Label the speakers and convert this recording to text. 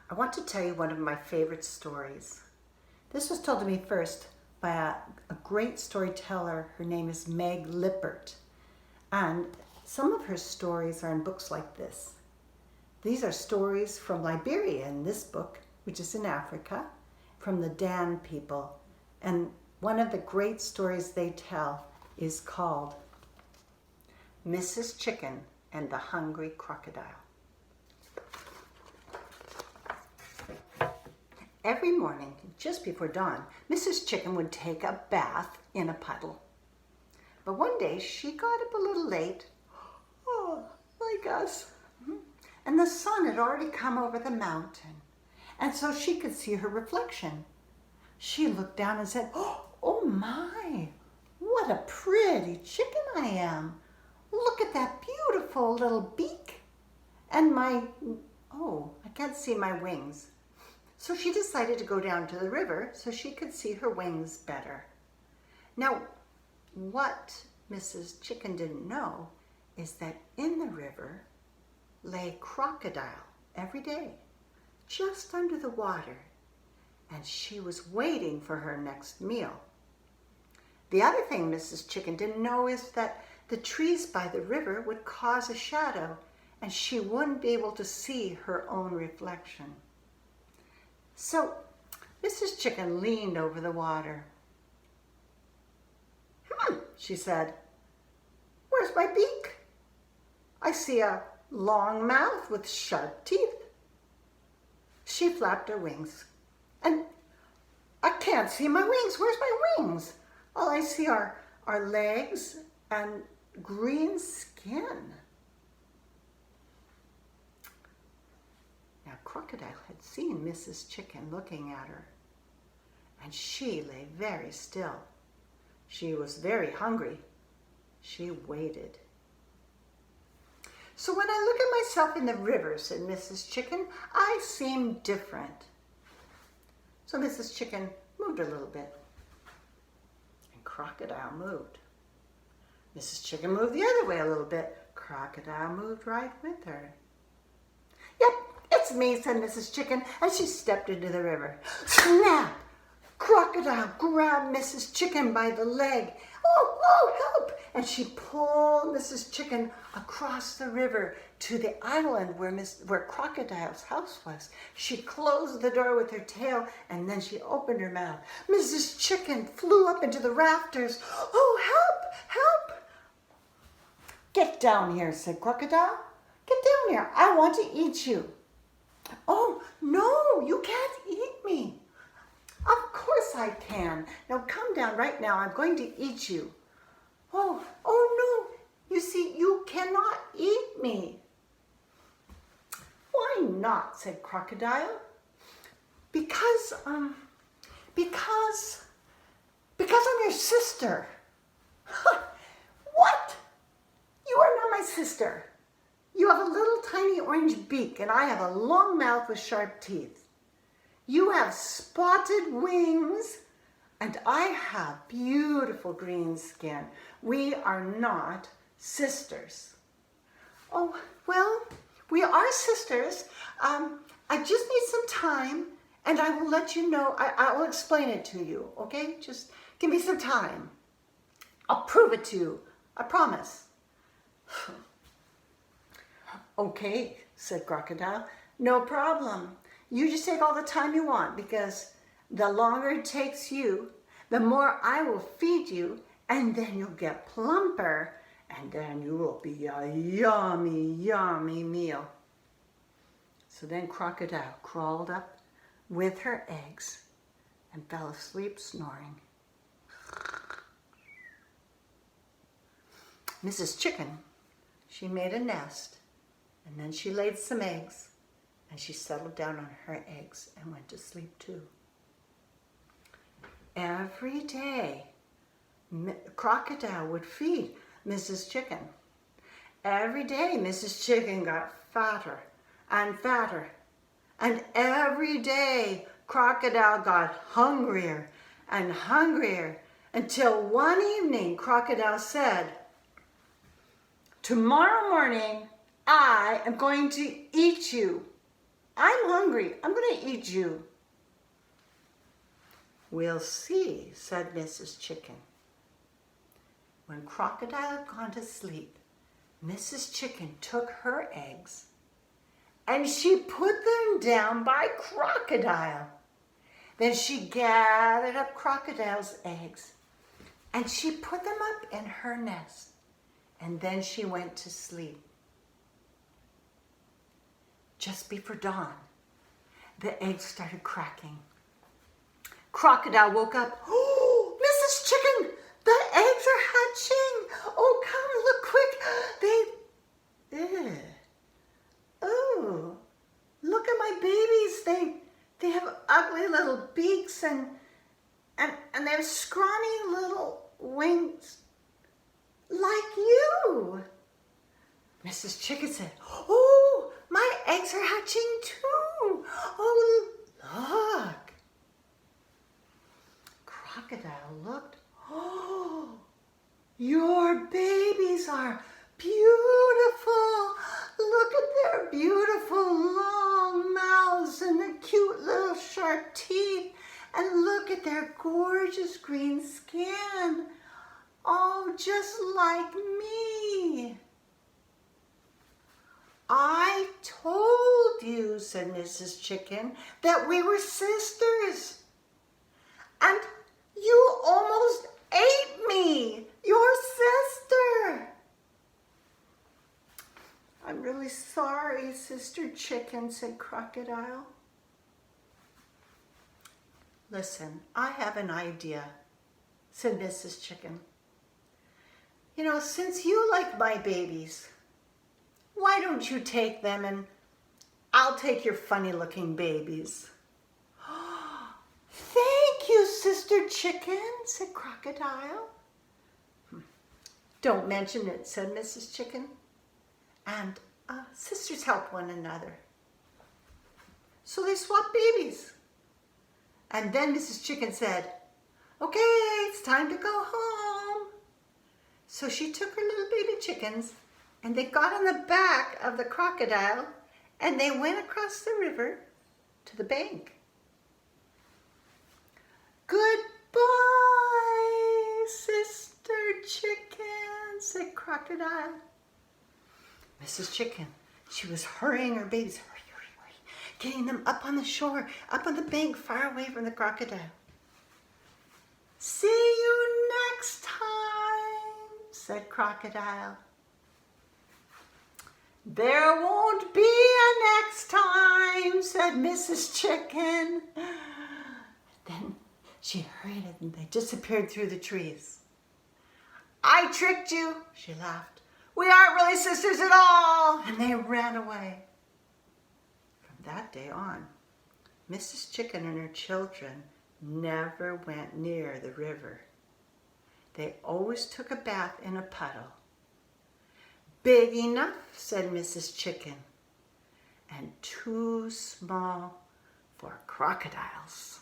Speaker 1: I want to tell you one of my favorite stories. This was told to me first by a great storyteller. Her name is Meg Lippert. And some of her stories are in books like this. These are stories from Liberia in this book, which is in Africa, from the Dan people. And one of the great stories they tell is called Mrs. Chicken and the Hungry Crocodile. Every morning, just before dawn, Mrs. Chicken would take a bath in a puddle. But one day she got up a little late, like us, and the sun had already come over the mountain, and so she could see her reflection. She looked down and said, "Oh my, what a pretty chicken I am. Look at that beautiful little beak. And I can't see my wings." So she decided to go down to the river so she could see her wings better. Now, what Mrs. Chicken didn't know is that in the river lay Crocodile every day, just under the water, and she was waiting for her next meal. The other thing Mrs. Chicken didn't know is that the trees by the river would cause a shadow, and she wouldn't be able to see her own reflection. So Mrs. Chicken leaned over the water. She said, "Where's my beak? I see a long mouth with sharp teeth." She flapped her wings. "And I can't see my wings. Where's my wings? All I see are legs and green skin." Now, Crocodile had seen Mrs. Chicken looking at her, and she lay very still. She was very hungry. She waited. "So when I look at myself in the river," said Mrs. Chicken, "I seem different." So Mrs. Chicken moved a little bit, and Crocodile moved. Mrs. Chicken moved the other way a little bit. Crocodile moved right with her. "Yep, it's me," said Mrs. Chicken, and she stepped into the river. Snap! Crocodile grabbed Mrs. Chicken by the leg. Oh, help! And she pulled Mrs. Chicken across the river to the island where Crocodile's house was. She closed the door with her tail, and then she opened her mouth. Mrs. Chicken flew up into the rafters. "Oh, help! Help!" "Get down here," said Crocodile. "Get down here. I want to eat you." "Oh, no, you can't eat me." "Of course I can. Now come down right now. I'm going to eat you." Oh no. You see, you cannot eat me." "Why not?" said Crocodile. Because I'm your sister." "What? You are not my sister. You have a little tiny orange beak, and I have a long mouth with sharp teeth. You have spotted wings, and I have beautiful green skin. We are not sisters." "Oh, well, we are sisters. I just need some time, and I will let you know. I will explain it to you, okay? Just give me some time. I'll prove it to you. I promise." "Okay," said Crocodile. "No problem. You just take all the time you want, because the longer it takes you, the more I will feed you, and then you'll get plumper, and then you will be a yummy, yummy meal." So then Crocodile crawled up with her eggs and fell asleep snoring. Mrs. Chicken, she made a nest, and then she laid some eggs, and she settled down on her eggs and went to sleep too. Every day, Crocodile would feed Mrs. Chicken. Every day, Mrs. Chicken got fatter and fatter. And every day, Crocodile got hungrier and hungrier, until one evening, Crocodile said, "Tomorrow morning, I am going to eat you." I'm hungry. I'm going to eat you. We'll see, said Mrs. Chicken. When Crocodile had gone to sleep, Mrs. Chicken took her eggs and she put them down by Crocodile. Then she gathered up Crocodile's eggs and she put them up in her nest. And then she went to sleep. Just before dawn, the eggs started cracking. Crocodile woke up. Oh, Mrs. Chicken, the eggs are hatching. Oh, come, look quick. Oh, look at my babies. They have ugly little beaks and they have scrawny little wings like you. Mrs. Chicken said, oh, my eggs are hatching too. Oh, look. Crocodile looked. Oh, your babies are beautiful. Look at their beautiful long mouths and the cute little sharp teeth. And look at their gorgeous green skin. Oh, just like me. I told you, said Mrs. Chicken, that we were sisters. And you almost ate me, your sister. I'm really sorry, Sister Chicken, said Crocodile. Listen, I have an idea, said Mrs. Chicken. You know, since you like my babies, why don't you take them and I'll take your funny looking babies. Thank you, Sister Chicken, said Crocodile. Don't mention it, said Mrs. Chicken. And sisters help one another. So they swapped babies. And then Mrs. Chicken said, okay, it's time to go home. So she took her little baby chickens and they got on the back of the crocodile and they went across the river to the bank. Goodbye, Sister Chicken, said Crocodile. Mrs. Chicken, she was hurrying her babies, hurry, hurry, hurry, getting them up on the shore, up on the bank, far away from the crocodile. See you next time, said Crocodile. There won't be a next time, said Mrs. Chicken. Then she hurried and they disappeared through the trees. I tricked you, she laughed. We aren't really sisters at all. And they ran away. From that day on, Mrs. Chicken and her children never went near the river. They always took a bath in a puddle. Big enough, said Mrs. Chicken, and too small for crocodiles.